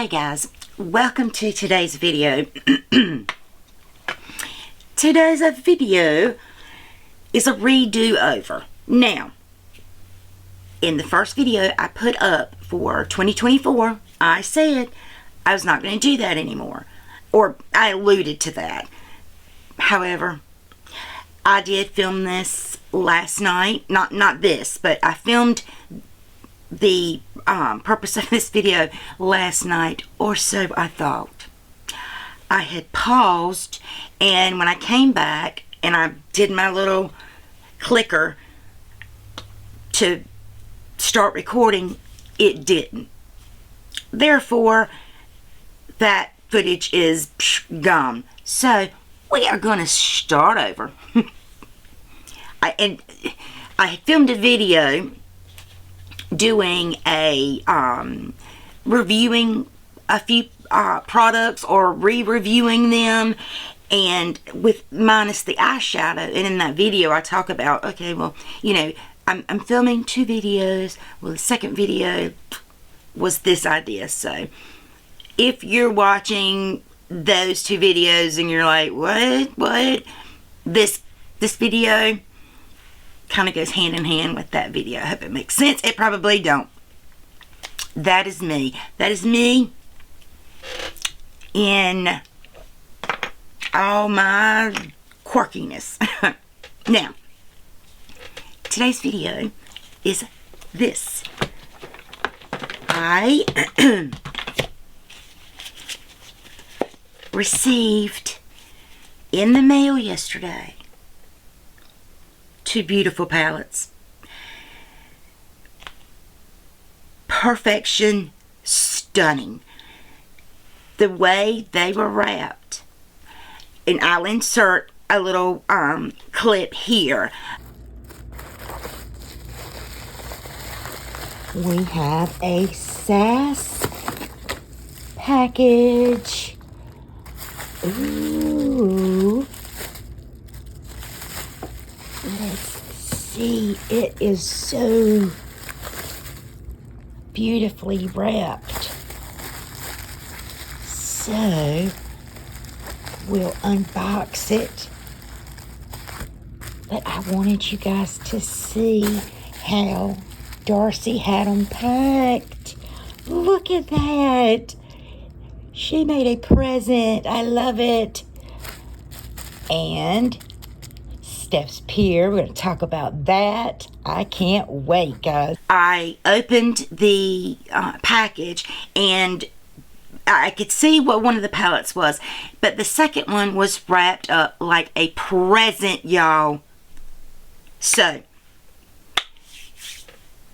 Hey guys, welcome to today's video. Today's video is a redo over. Now, in the first video I put up for 2024, I said I was not going to do that anymore. Or I alluded to that. However, I did film this last night. Not this, but I filmed the purpose of this video last night, or so I thought. I had paused, and when I came back and I did my little clicker to start recording, it didn't. Therefore, that footage is gone. So we are going to start over. I filmed a video doing a reviewing a few products, or re-reviewing them, and with minus the eyeshadow. And in that video I talk about, okay, well, you know, I'm filming two videos. Well, the second video was this idea. So if you're watching those two videos and you're like, what, this video kind of goes hand in hand with that video. I hope it makes sense. It probably don't. That is me. That is me in all my quirkiness. Now, today's video is this. I received in the mail yesterday two beautiful palettes. Perfection, stunning. The way they were wrapped. And I'll insert a little clip here. We have a SAS package. Ooh. Let's see. It is so beautifully wrapped. So we'll unbox it. But I wanted you guys to see how Darcy had them packed. Look at that. She made a present. I love it. And SASxStephs Pier. We're going to talk about that. I can't wait, guys. I opened the package, and I could see what one of the palettes was, but the second one was wrapped up like a present, y'all. So,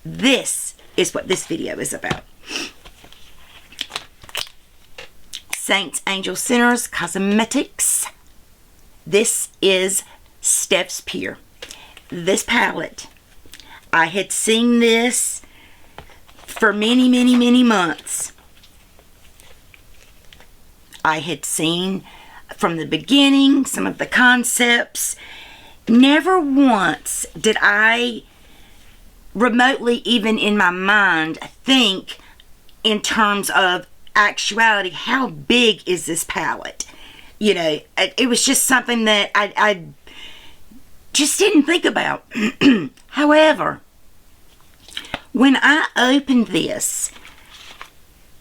this is what this video is about. saintsangelssinners Cosmetics. This is SASxStephs Pier. This palette, I had seen this for many months. I had seen from the beginning some of the concepts. Never once did I remotely, even in my mind, think in terms of actuality, how big is this palette? You know, it was just something that I just didn't think about. However, when I opened this,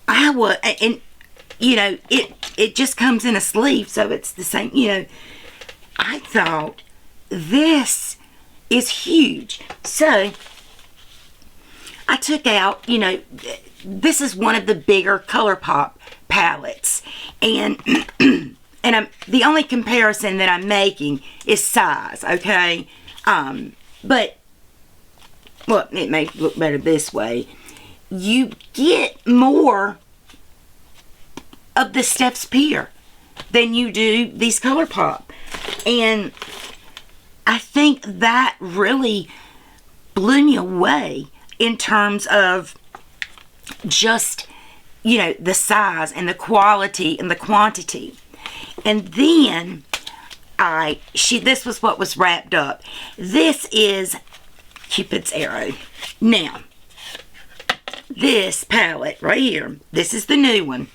I was, and you know, it just comes in a sleeve, so it's the same, you know. I thought, this is huge. So I took out, you know, this is one of the bigger ColourPop palettes, and and the only comparison that I'm making is size, okay? But, well, it may look better this way. You get more of the SASxStephs Pier than you do these ColourPop. And I think that really blew me away in terms of just, you know, the size and the quality and the quantity. And then this was what was wrapped up. This is Cupid's arrow. Now, this palette right here, this is the new one.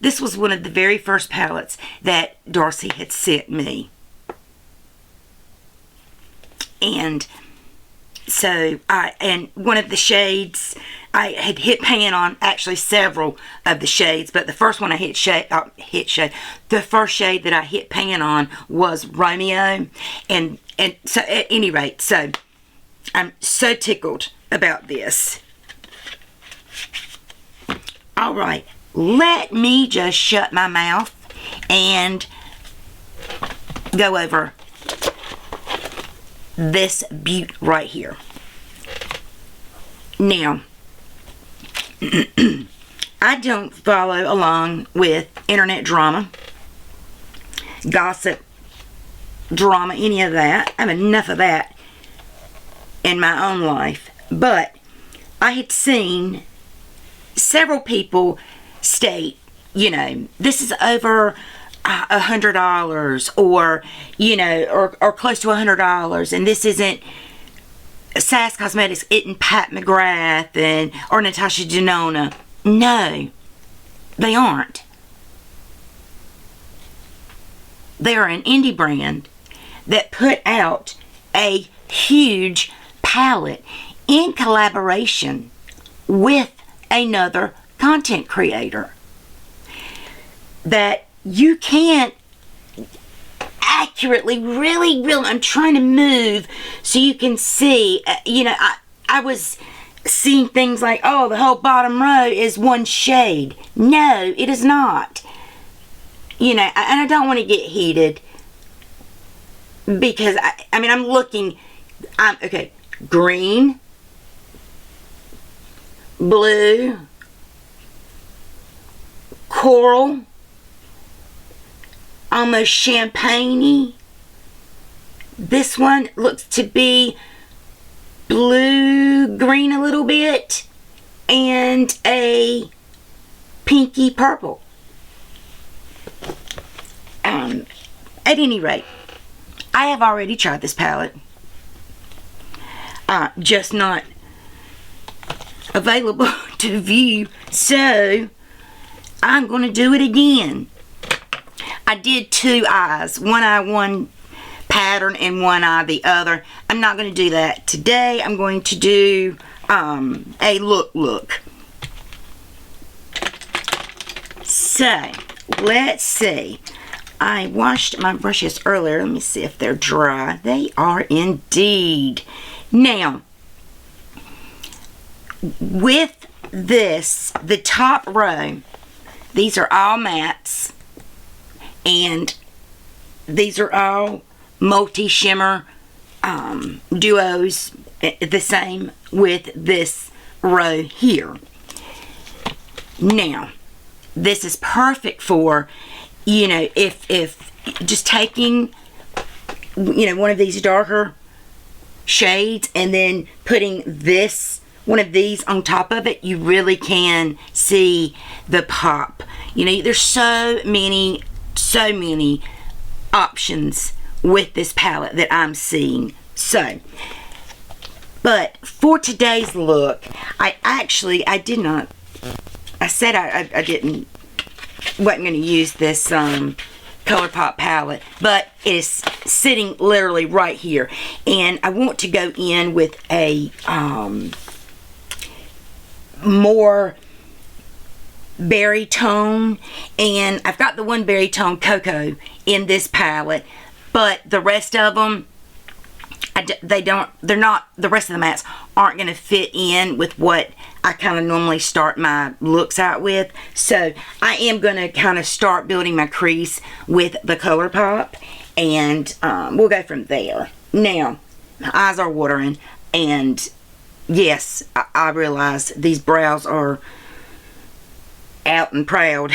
this was one of the very first palettes that Darcy had sent me. And so and one of the shades I had hit pan on, actually several of the shades, but the first one I the first shade that I hit pan on was Romeo. And so at any rate, so I'm so tickled about this. All right, let me just shut my mouth and go over this beaut right here. Now, I don't follow along with internet drama, gossip, drama, any of that. I have enough of that in my own life. But I had seen several people state, you know, this is over $100, or, you know, or close to $100, and this isn't SAS Cosmetics, isn't Pat McGrath or Natasha Denona. No, they aren't. They are an indie brand that put out a huge palette in collaboration with another content creator that you can't accurately, really, I'm trying to move so you can see, you know, I was seeing things like, oh, the whole bottom row is one shade. No, it is not. You know, and I don't want to get heated because, I mean, I'm looking, okay, green, blue, coral, almost champagne-y. This one looks to be blue-green a little bit, and a pinky purple. At any rate, I have already tried this palette. Just not available to view, so I'm going to do it again. I did two eyes, one eye one pattern and one eye the other. I'm not going to do that today. I'm going to do a look. So let's see. I washed my brushes earlier. Let me see if they're dry. They are indeed. Now, with this, the top row, these are all mattes, and these are all multi-shimmer duos, the same with this row here. Now, this is perfect for, you know, if just taking, you know, one of these darker shades and then putting this, one of these on top of it, you really can see the pop. You know, there's so many options with this palette that I'm seeing. So, but for today's look, I said I wasn't going to use this ColourPop palette, but it is sitting literally right here, and I want to go in with a more berry tone, and I've got the one berry tone cocoa in this palette, but the rest of them, the rest of the mattes aren't going to fit in with what I kind of normally start my looks out with. So I am going to kind of start building my crease with the ColourPop, and we'll go from there. Now, my eyes are watering, and yes, I realize these brows are out and proud.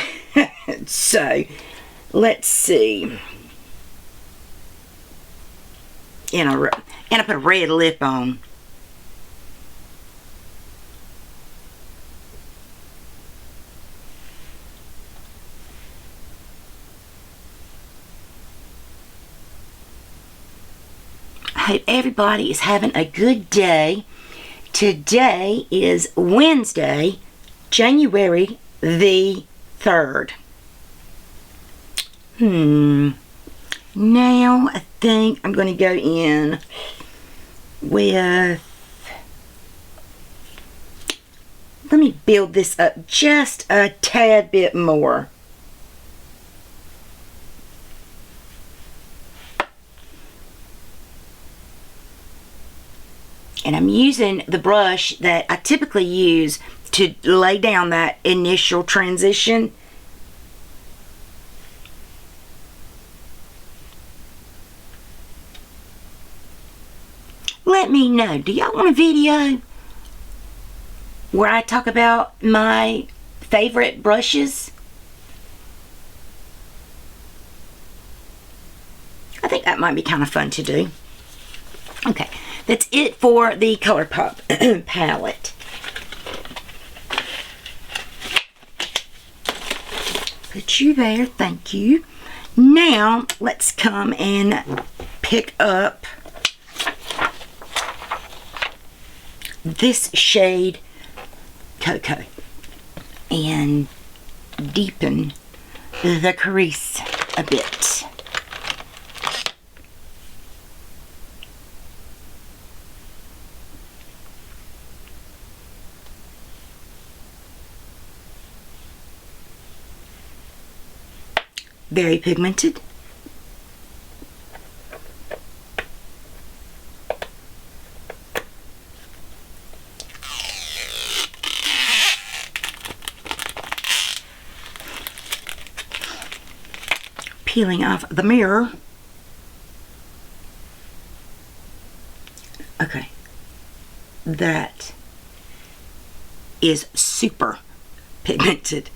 So let's see. And I put a red lip on. I hope everybody is having a good day. Today is Wednesday, January the 3rd. Now I think I'm going to go in with, let me build this up just a tad bit more. And I'm using the brush that I typically use to lay down that initial transition. Let me know, do y'all want a video where I talk about my favorite brushes? I think that might be kind of fun to do. Okay, that's it for the ColourPop palette. Put you there, thank you. Now, let's come and pick up this shade Cocoa and deepen the crease a bit. Very pigmented. Peeling off the mirror. Okay. That is super pigmented.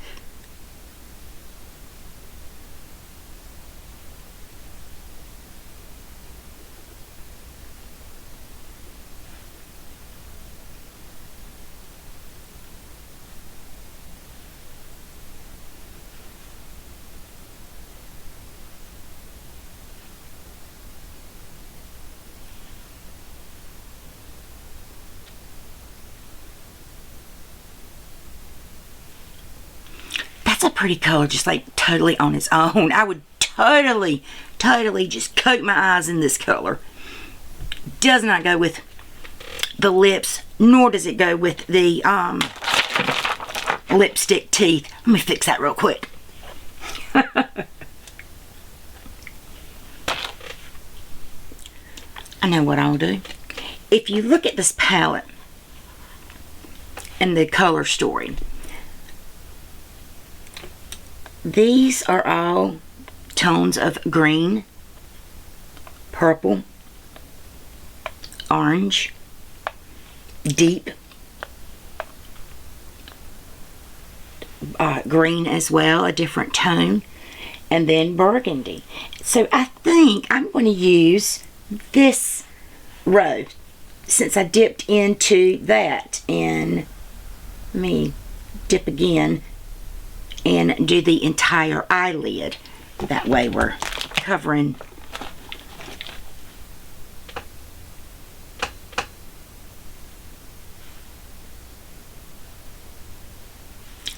That's a pretty color, just like totally on its own. I would totally just coat my eyes in this color. Does not go with the lips, nor does it go with the lipstick teeth. Let me fix that real quick. I know what I'll do. If you look at this palette and the color story, these are all tones of green, purple, orange, deep green as well, a different tone, and then burgundy. So I think I'm going to use this row since I dipped into that, and let me dip again and do the entire eyelid. That way we're covering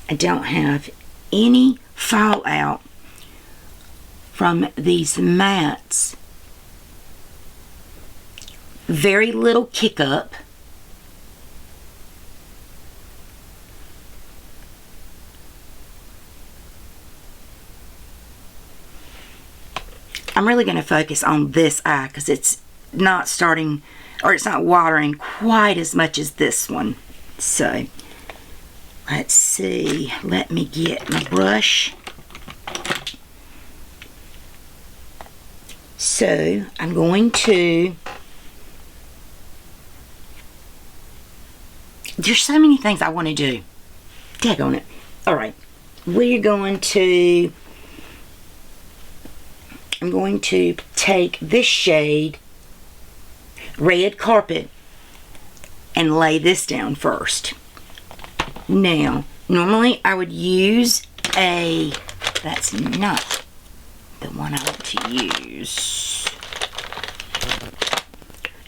I don't have any fallout from these mattes. Very little kick up. I'm really going to focus on this eye because it's not starting, or it's not watering quite as much as this one. So let's see, let me get my brush. So I'm going to, there's so many things I want to do. Daggone it. Alright, we're going to, I'm going to take this shade, Red Carpet, and lay this down first. Now, normally I would use a, that's not the one I want to use.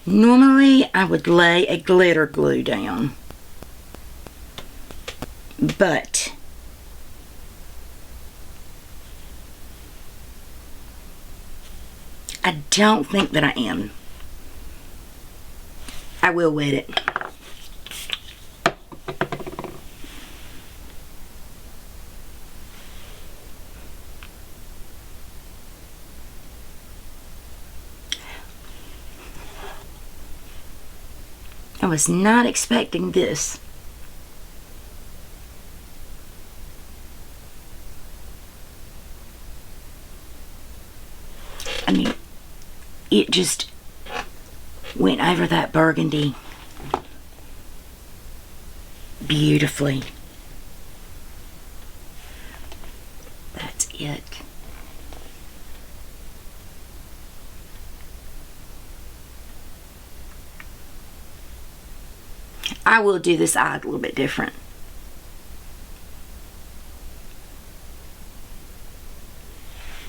Normally I would lay a glitter glue down, but I don't think that I am. I will wet it. I was not expecting this. I mean, it just went over that burgundy beautifully. That's it. I will do this eye a little bit different.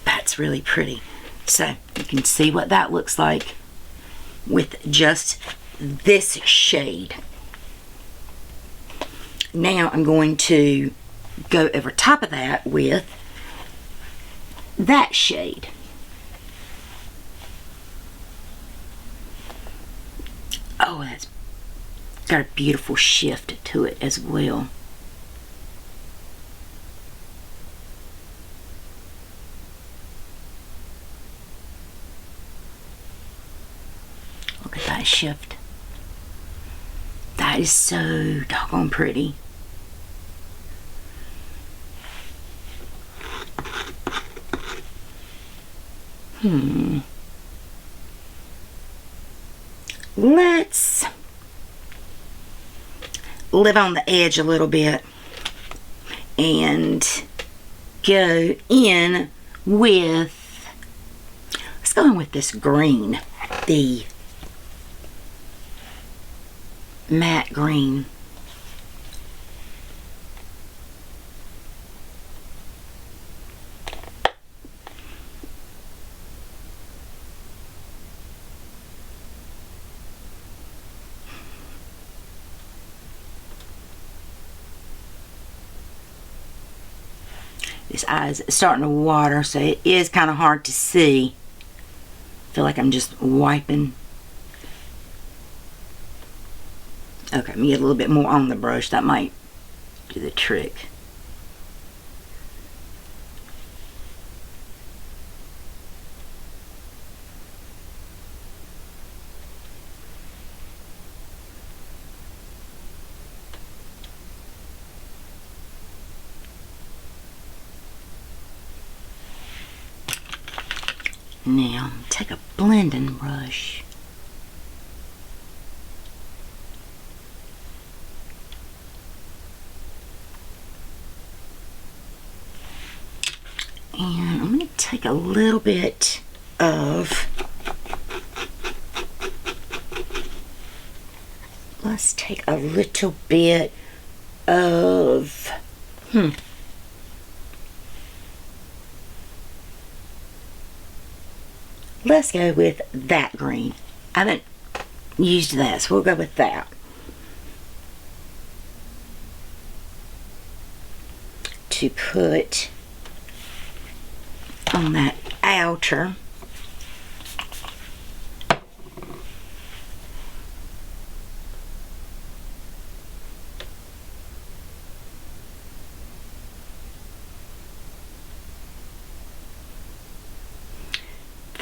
That's really pretty. So you can see what that looks like with just this shade. Now I'm going to go over top of that with that shade. Oh, that's got a beautiful shift to it as well. Look at that shift. That is so doggone pretty. Let's live on the edge a little bit and go in with, let's go in with this green, the matte green. This eye is starting to water, so it is kind of hard to see. I feel like I'm just wiping. Okay, let me get a little bit more on the brush. That might do the trick. Now, take a blending brush. And I'm going to take a little bit of, let's take a little bit of, let's go with that green. I haven't used that, so we'll go with that. To put on that outer.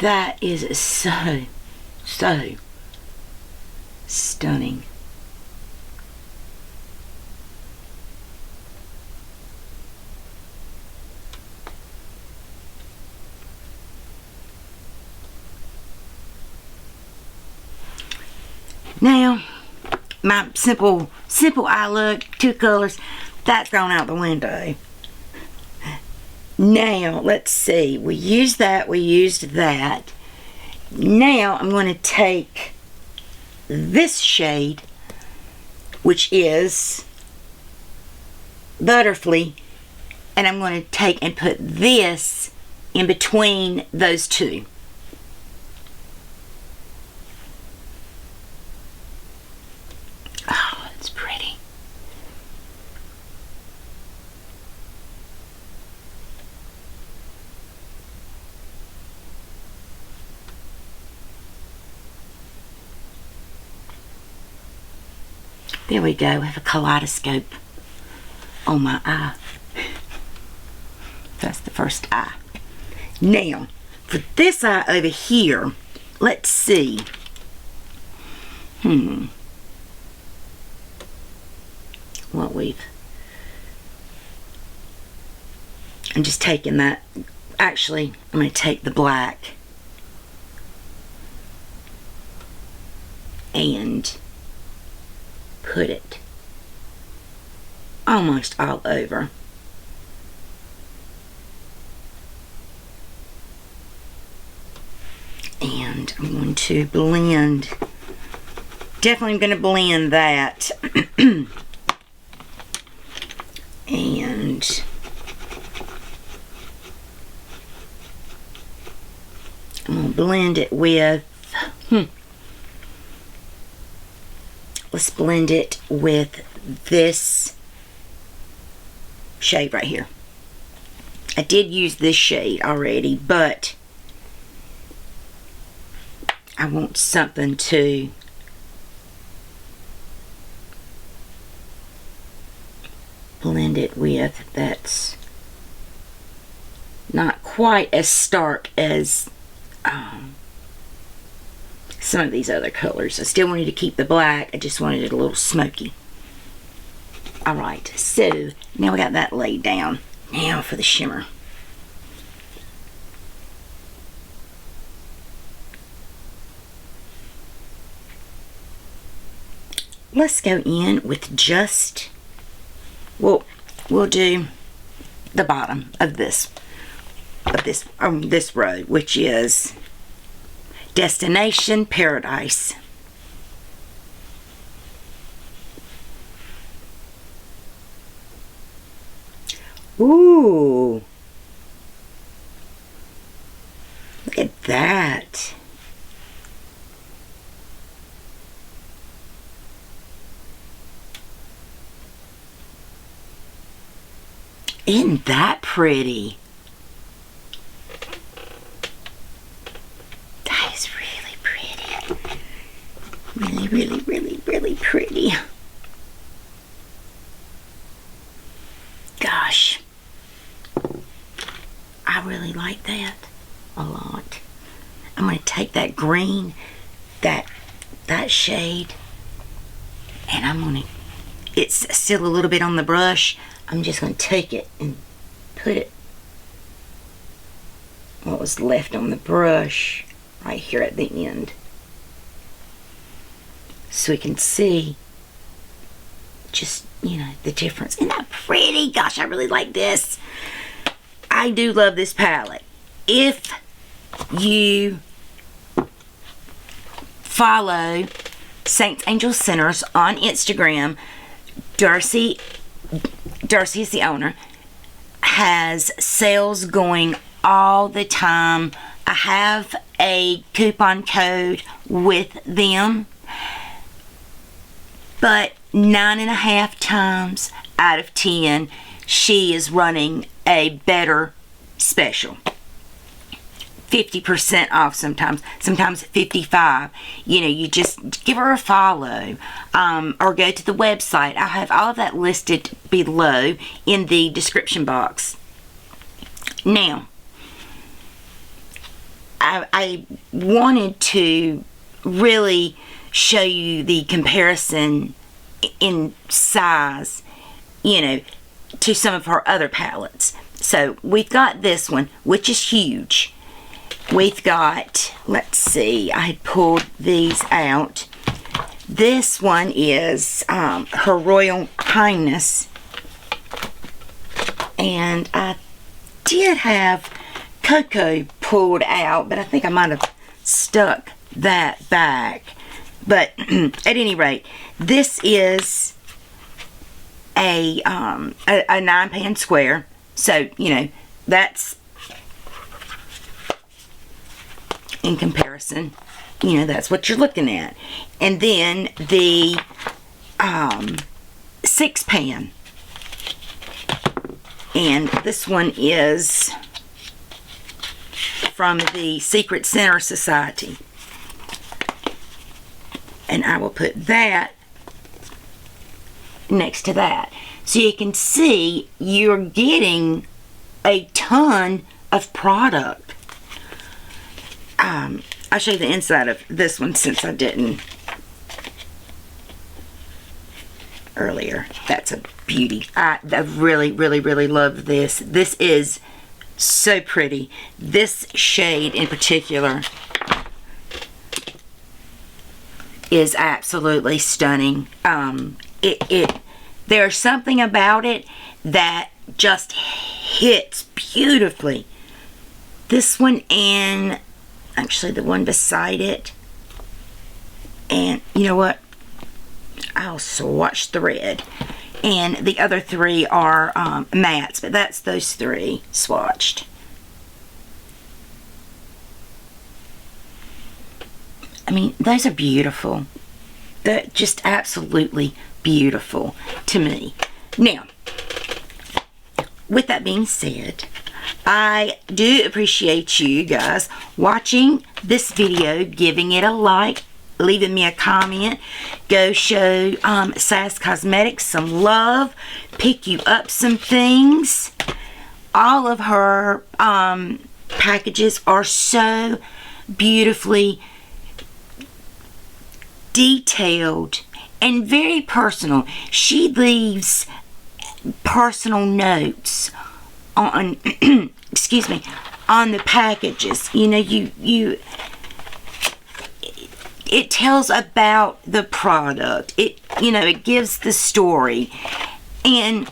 That is so stunning. Now, my simple eye look, 2 colors, that's gone out the window. Now, let's see. We used that. Now, I'm going to take this shade, which is Butterfly, and I'm going to take and put this in between those two. Oh, it's pretty. There we go. I have a kaleidoscope on my eye. That's the first eye. Now, for this eye over here, let's see. What I'm just taking that. Actually, I'm going to take the black and put it almost all over. And I'm going to blend, definitely going to blend that. And I'm going to blend it with, let's blend it with this shade right here. I did use this shade already, but I want something to blend it with that's not quite as stark as some of these other colors. I still wanted to keep the black, I just wanted it a little smoky. Alright, so now we got that laid down. Now for the shimmer. Let's go in with just, we'll do the bottom of this row, which is Destination Paradise. Ooh, look at that. Isn't that pretty? That is really pretty. Really, really, really, really pretty. Gosh. I really like that a lot. I'm going to take that green, that shade, and I'm going to, it's still a little bit on the brush. I'm just going to take it and put it, what was left on the brush, right here at the end. So we can see just, you know, the difference. Isn't that pretty? Gosh, I really like this. I do love this palette. If you follow Saints Angels Sinners on Instagram, Darcy is the owner, has sales going all the time. I have a coupon code with them, but 9.5 times out of 10 she is running a better special. 50% off sometimes 55. You know, you just give her a follow, or go to the website. I have all of that listed below in the description box. Now, I wanted to really show you the comparison in size, you know, to some of her other palettes. So we've got this one, which is huge. We've got, let's see, I had pulled these out. This one is Her Royal Highness. And I did have Cocoa pulled out, but I think I might have stuck that back. But at any rate, this is a 9-pan square. So, you know, that's in comparison, you know, that's what you're looking at. And then the 6-pan, and this one is from the Secret Center Society, and I will put that next to that. So you can see you're getting a ton of product. I'll show you the inside of this one since I didn't earlier. That's a beauty. I really, really, really love this. This is so pretty. This shade in particular is absolutely stunning. There's something about it that just hits beautifully. This one and actually the one beside it. And you know what? I'll swatch the red. And the other three are mattes, but that's those three swatched. I mean, those are beautiful. They're just absolutely beautiful to me. Now, with that being said, I do appreciate you guys watching this video, giving it a like, leaving me a comment. Go show SAS Cosmetics some love. Pick you up some things. All of her packages are so beautifully detailed and very personal. She leaves personal notes on excuse me, on the packages. You know, it tells about the product. It, you know, it gives the story, and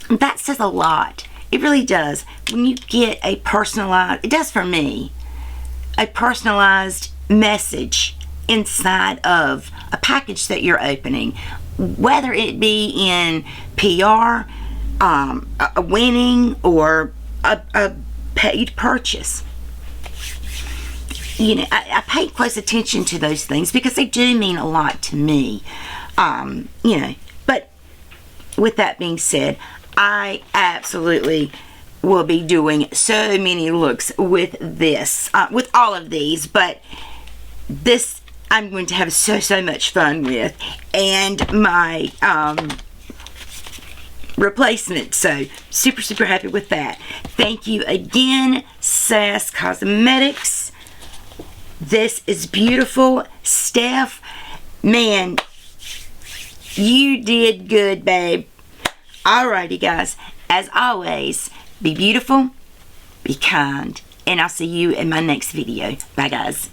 that says a lot. It really does. When you get a personalized, it does for me, a personalized message inside of a package that you're opening, whether it be in PR, a winning, or a paid purchase. You know, I pay close attention to those things because they do mean a lot to me. You know, but with that being said, I absolutely will be doing so many looks with this, with all of these, but this I'm going to have so much fun with, and my replacement, so super happy with that. Thank you again, SAS Cosmetics. This is beautiful. Steph, man, you did good, babe. Alrighty, guys, as always, be beautiful, be kind, and I'll see you in my next video. Bye, guys.